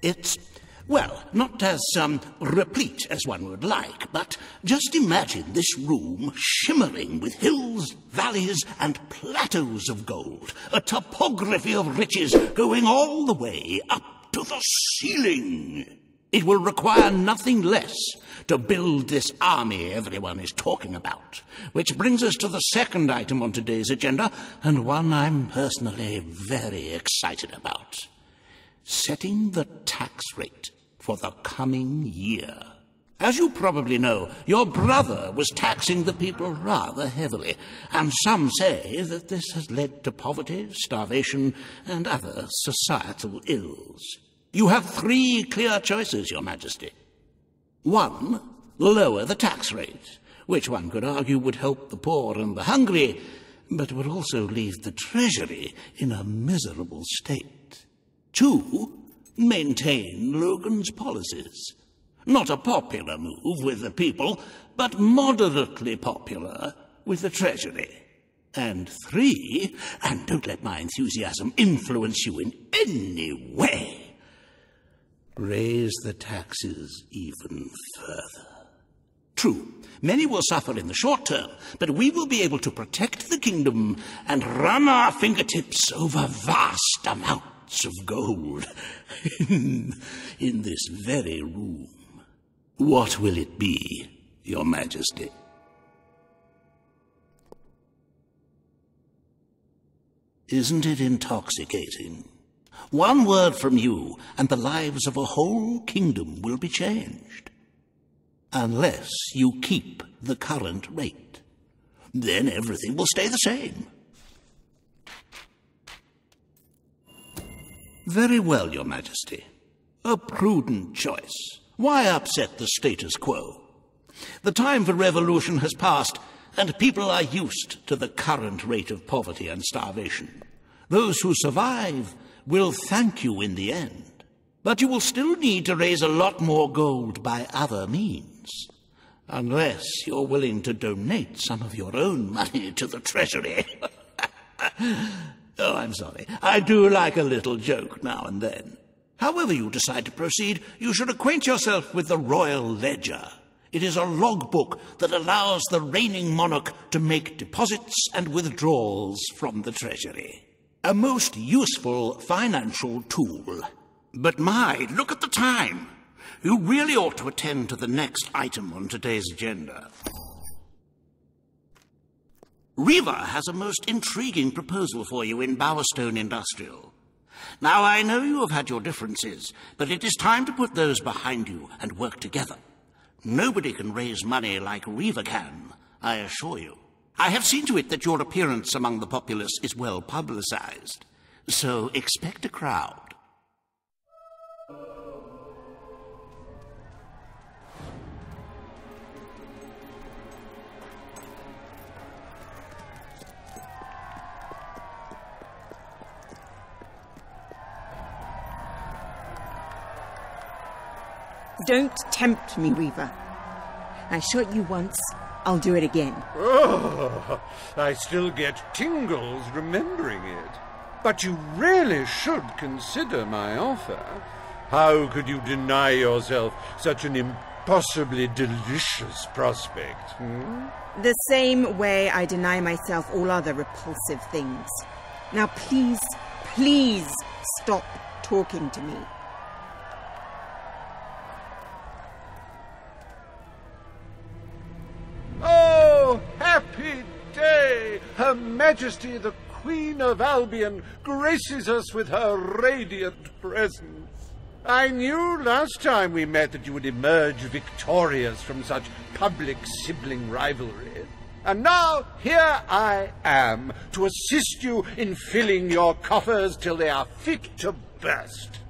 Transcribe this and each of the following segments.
It's, well, not as replete as one would like, but just imagine this room shimmering with hills, valleys, and plateaus of gold, a topography of riches going all the way up to the ceiling. It will require nothing less to build this army everyone is talking about. Which brings us to the second item on today's agenda, and one I'm personally very excited about. Setting the tax rate for the coming year. As you probably know, your brother was taxing the people rather heavily, and some say that this has led to poverty, starvation, and other societal ills. You have 3 clear choices, Your Majesty. 1, lower the tax rate, which one could argue would help the poor and the hungry, but would also leave the treasury in a miserable state. 2, maintain Logan's policies. Not a popular move with the people, but moderately popular with the treasury. And 3, and don't let my enthusiasm influence you in any way, raise the taxes even further. True, many will suffer in the short term, but we will be able to protect the kingdom and run our fingertips over vast amounts of gold in this very room. What will it be, Your Majesty? Isn't it intoxicating? One word from you, and the lives of a whole kingdom will be changed. Unless you keep the current rate. Then everything will stay the same. Very well, Your Majesty. A prudent choice. Why upset the status quo? The time for revolution has passed, and people are used to the current rate of poverty and starvation. Those who survive will thank you in the end. But you will still need to raise a lot more gold by other means. Unless you're willing to donate some of your own money to the treasury. Oh, I'm sorry. I do like a little joke now and then. However you decide to proceed, you should acquaint yourself with the Royal Ledger. It is a logbook that allows the reigning monarch to make deposits and withdrawals from the treasury. A most useful financial tool. But my, look at the time. You really ought to attend to the next item on today's agenda. Reva has a most intriguing proposal for you in Bowerstone Industrial. Now, I know you have had your differences, but it is time to put those behind you and work together. Nobody can raise money like Reva can, I assure you. I have seen to it that your appearance among the populace is well publicized, so expect a crowd. Don't tempt me, Reva. I shot you once, I'll do it again. Oh, I still get tingles remembering it. But you really should consider my offer. How could you deny yourself such an impossibly delicious prospect? The same way I deny myself all other repulsive things. Now please, please stop talking to me. Oh, happy day! Her Majesty the Queen of Albion graces us with her radiant presence. I knew last time we met that you would emerge victorious from such public sibling rivalry. And now here I am to assist you in filling your coffers till they are fit to burst.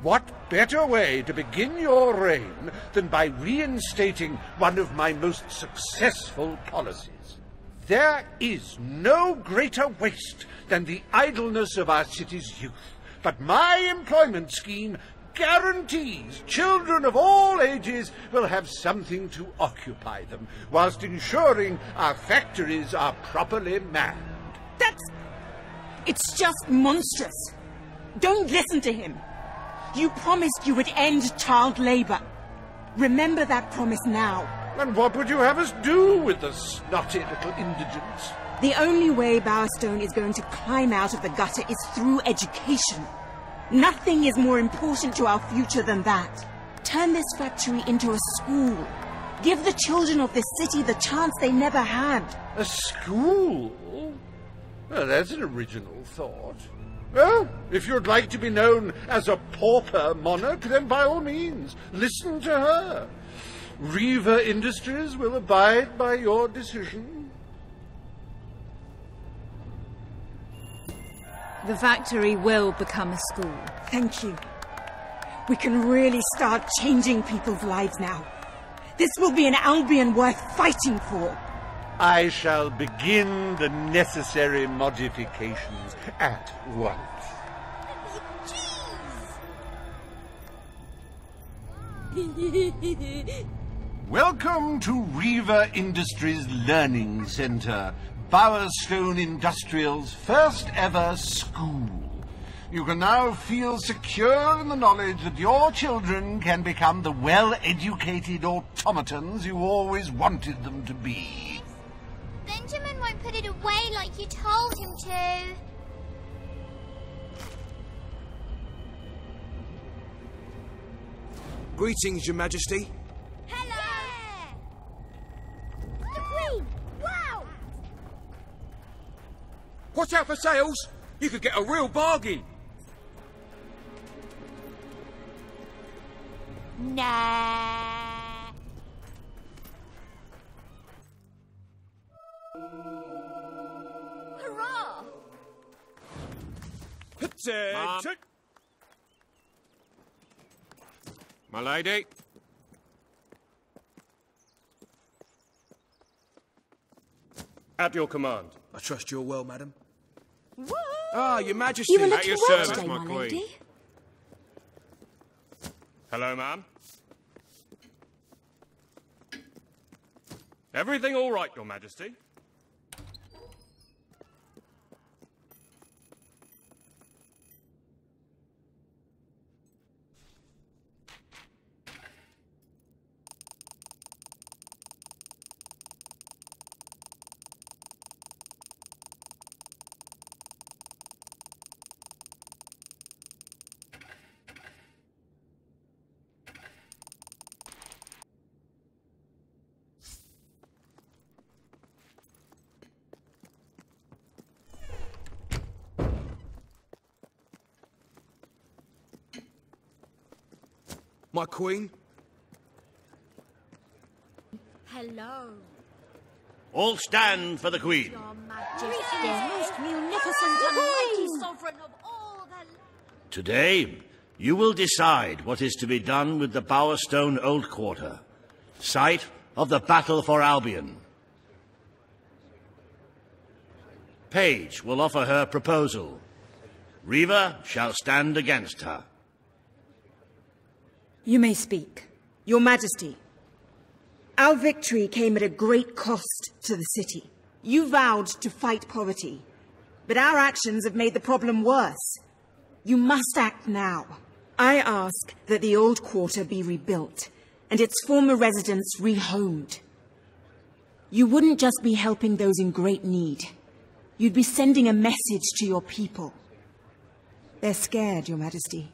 What better way to begin your reign than by reinstating one of my most successful policies? There is no greater waste than the idleness of our city's youth, but my employment scheme guarantees children of all ages will have something to occupy them, whilst ensuring our factories are properly manned. It's just monstrous. Don't listen to him. You promised you would end child labor. Remember that promise now. And what would you have us do with the snotty little indigents? The only way Bowerstone is going to climb out of the gutter is through education. Nothing is more important to our future than that. Turn this factory into a school. Give the children of this city the chance they never had. A school? Well, that's an original thought. Well, if you'd like to be known as a pauper monarch, then by all means, listen to her. Reaver Industries will abide by your decision. The factory will become a school. Thank you. We can really start changing people's lives now. This will be an Albion worth fighting for. I shall begin the necessary modifications at once. Welcome to Reaver Industries Learning Center, Bowerstone Industrial's first ever school. You can now feel secure in the knowledge that your children can become the well-educated automatons you always wanted them to be. Benjamin won't put it away like you told him to. Greetings, Your Majesty. Hello! The Queen! Wow! Watch out for sales. You could get a real bargain. Nah. Hurrah! Attention! My lady. At your command. I trust you're well, madam. What? Ah, Your Majesty. You were At looking your well service, today, my my queen. lady. Hello, ma'am. Everything all right, Your Majesty? My queen. Hello, All stand for the Queen. Your Majesty. Most munificent and mighty sovereign of all the... Today, you will decide what is to be done with the Bowerstone Old Quarter, site of the Battle for Albion. Paige will offer her proposal. Reaver shall stand against her. You may speak. Your Majesty. Our victory came at a great cost to the city. You vowed to fight poverty, but our actions have made the problem worse. You must act now. I ask that the old quarter be rebuilt and its former residents rehomed. You wouldn't just be helping those in great need. You'd be sending a message to your people. They're scared, Your Majesty.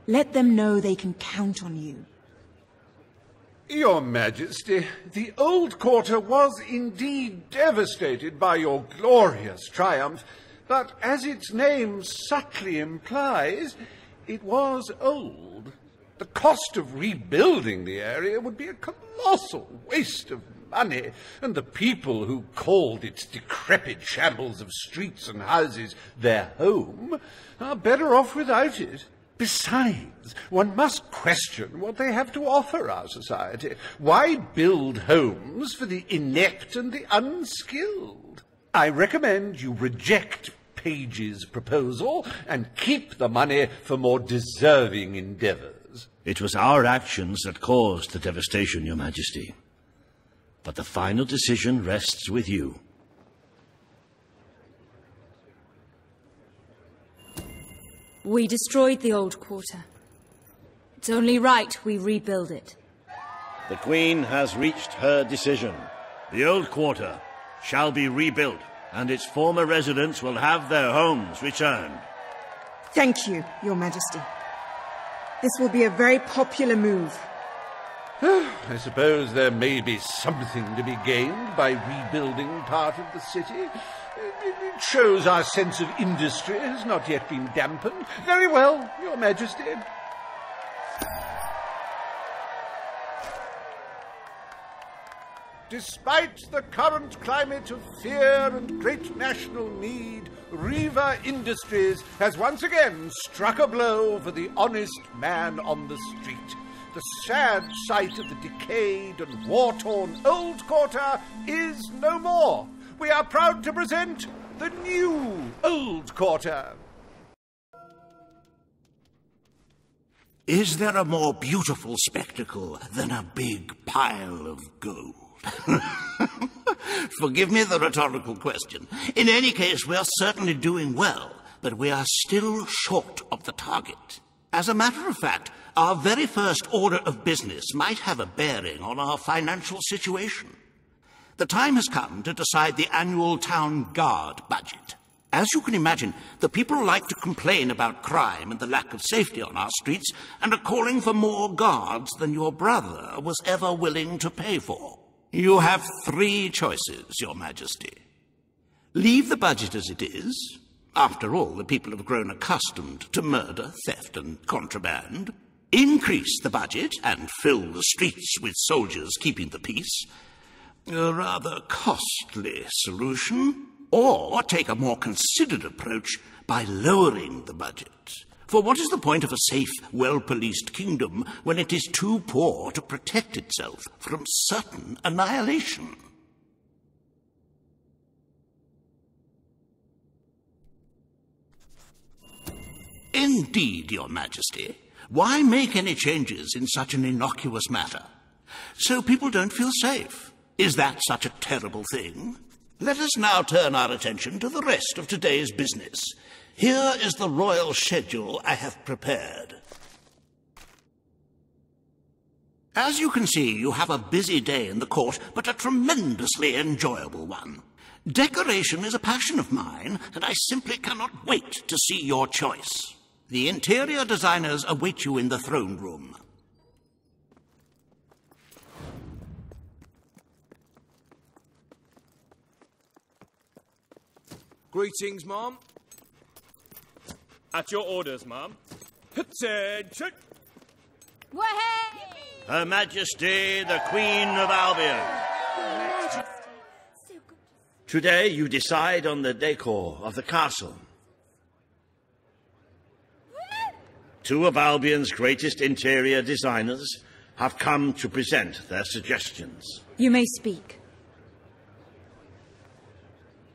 Let them know they can count on you. Your Majesty, the old quarter was indeed devastated by your glorious triumph, but as its name subtly implies, it was old. The cost of rebuilding the area would be a colossal waste of money, and the people who called its decrepit shambles of streets and houses their home are better off without it. Besides, one must question what they have to offer our society. Why build homes for the inept and the unskilled? I recommend you reject Paige's proposal and keep the money for more deserving endeavours. It was our actions that caused the devastation, Your Majesty. But the final decision rests with you. We destroyed the old quarter. It's only right we rebuild it. The Queen has reached her decision. The old quarter shall be rebuilt, and its former residents will have their homes returned. Thank you, Your Majesty. This will be a very popular move. I suppose there may be something to be gained by rebuilding part of the city. It shows our sense of industry has not yet been dampened. Very well, Your Majesty. Despite the current climate of fear and great national need, Riva Industries has once again struck a blow for the honest man on the street. The sad sight of the decayed and war-torn old quarter is no more. We are proud to present the new old quarter. Is there a more beautiful spectacle than a big pile of gold? Forgive me the rhetorical question. In any case, we are certainly doing well, but we are still short of the target. As a matter of fact, our very first order of business might have a bearing on our financial situation. The time has come to decide the annual town guard budget. As you can imagine, the people like to complain about crime and the lack of safety on our streets and are calling for more guards than your brother was ever willing to pay for. You have 3 choices, Your Majesty. Leave the budget as it is. After all, the people have grown accustomed to murder, theft, and contraband. Increase the budget and fill the streets with soldiers keeping the peace. A rather costly solution. Or take a more considered approach by lowering the budget. For what is the point of a safe, well-policed kingdom when it is too poor to protect itself from certain annihilation? Indeed, Your Majesty. Why make any changes in such an innocuous matter? So people don't feel safe. Is that such a terrible thing? Let us now turn our attention to the rest of today's business. Here is the royal schedule I have prepared. As you can see, you have a busy day in the court, but a tremendously enjoyable one. Decoration is a passion of mine, and I simply cannot wait to see your choice. The interior designers await you in the throne room. Greetings, ma'am. At your orders, ma'am. Attention! Wahey! Her Majesty, the Queen of Albion. Today you decide on the decor of the castle. 2 of Albion's greatest interior designers have come to present their suggestions. You may speak.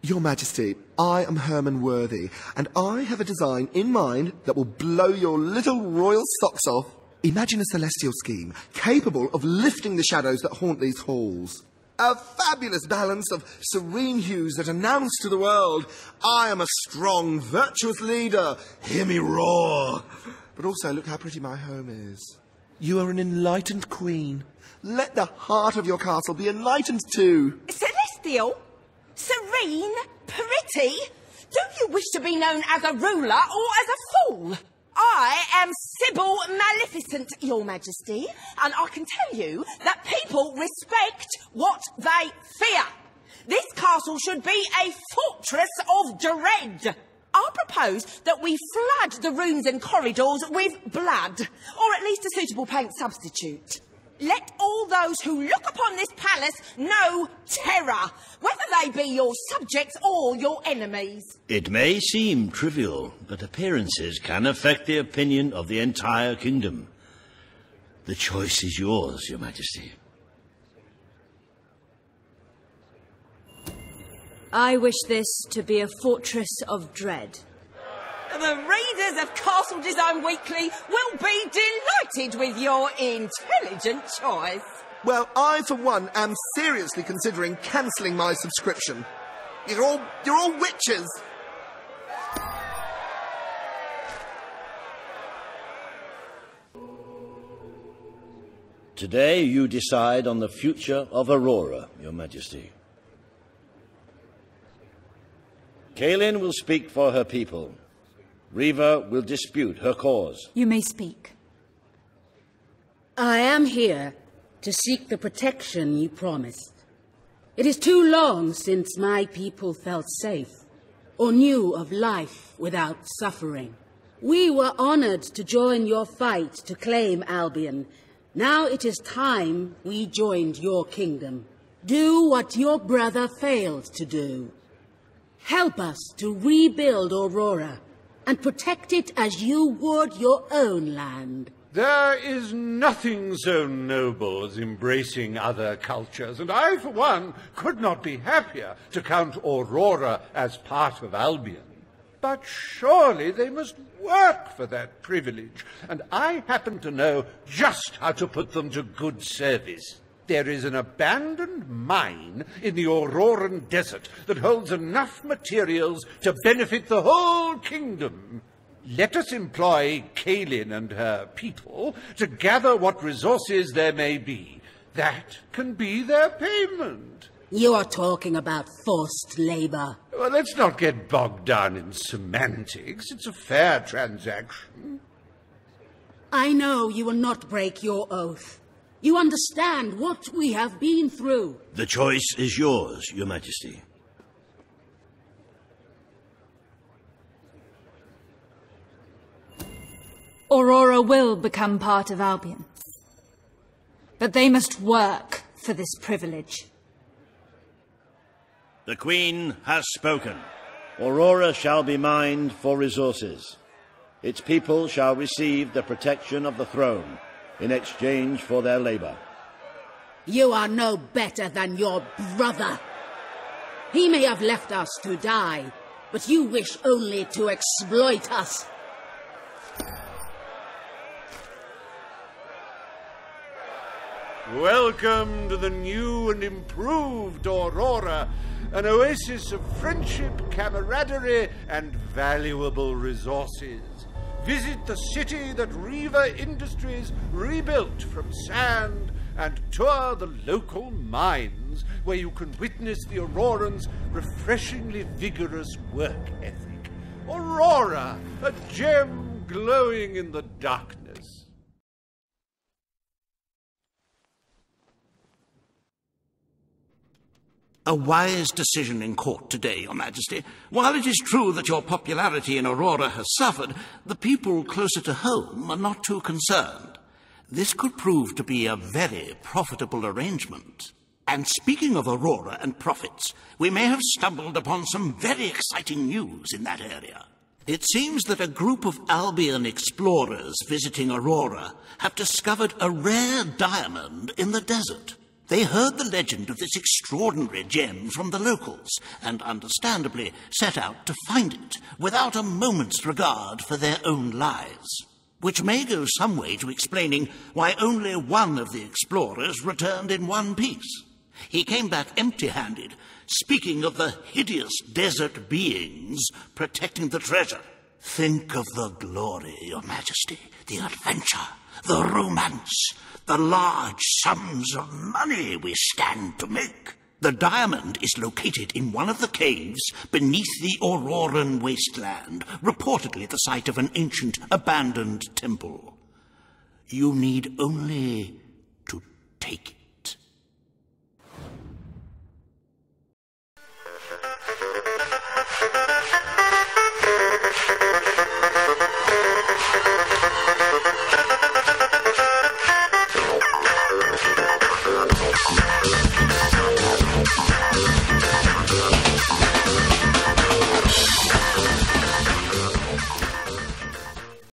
Your Majesty, I am Herman Worthy, and I have a design in mind that will blow your little royal socks off. Imagine a celestial scheme capable of lifting the shadows that haunt these halls. A fabulous balance of serene hues that announce to the world, I am a strong, virtuous leader. Hear me roar. But also, look how pretty my home is. You are an enlightened queen. Let the heart of your castle be enlightened too. Celestial? Serene? Pretty? Do you wish to be known as a ruler or as a fool? I am Sybil Maleficent, Your Majesty, and I can tell you that people respect what they fear. This castle should be a fortress of dread. I propose that we flood the rooms and corridors with blood, or at least a suitable paint substitute. Let all those who look upon this palace know terror, whether they be your subjects or your enemies. It may seem trivial, but appearances can affect the opinion of the entire kingdom. The choice is yours, Your Majesty. I wish this to be a fortress of dread. The readers of Castle Design Weekly will be delighted with your intelligent choice. Well, I, for one, am seriously considering cancelling my subscription. You're all witches. Today you decide on the future of Aurora, Your Majesty. Kalin will speak for her people. Riva will dispute her cause. You may speak. I am here to seek the protection you promised. It is too long since my people felt safe or knew of life without suffering. We were honored to join your fight to claim Albion. Now it is time we joined your kingdom. Do what your brother failed to do. Help us to rebuild Aurora and protect it as you would your own land. There is nothing so noble as embracing other cultures, and I, for one, could not be happier to count Aurora as part of Albion. But surely they must work for that privilege, and I happen to know just how to put them to good service. There is an abandoned mine in the Auroran desert that holds enough materials to benefit the whole kingdom. Let us employ Kalin and her people to gather what resources there may be. That can be their payment. You are talking about forced labor. Well, let's not get bogged down in semantics. It's a fair transaction. I know you will not break your oath. You understand what we have been through. The choice is yours, Your Majesty. Aurora will become part of Albion. But they must work for this privilege. The Queen has spoken. Aurora shall be mined for resources. Its people shall receive the protection of the throne in exchange for their labor. You are no better than your brother. He may have left us to die, but you wish only to exploit us. Welcome to the new and improved Aurora, an oasis of friendship, camaraderie, and valuable resources. Visit the city that Riva Industries rebuilt from sand and tour the local mines, where you can witness the Aurorans' refreshingly vigorous work ethic. Aurora, a gem glowing in the darkness. A wise decision in court today, Your Majesty. While it is true that your popularity in Aurora has suffered, the people closer to home are not too concerned. This could prove to be a very profitable arrangement. And speaking of Aurora and profits, we may have stumbled upon some very exciting news in that area. It seems that a group of Albion explorers visiting Aurora have discovered a rare diamond in the desert. They heard the legend of this extraordinary gem from the locals, and understandably set out to find it, without a moment's regard for their own lives. Which may go some way to explaining why only one of the explorers returned in one piece. He came back empty-handed, speaking of the hideous desert beings protecting the treasure. Think of the glory, Your Majesty, the adventure, the romance, the large sums of money we stand to make. The diamond is located in one of the caves beneath the Auroran wasteland, reportedly the site of an ancient, abandoned temple. You need only to take it.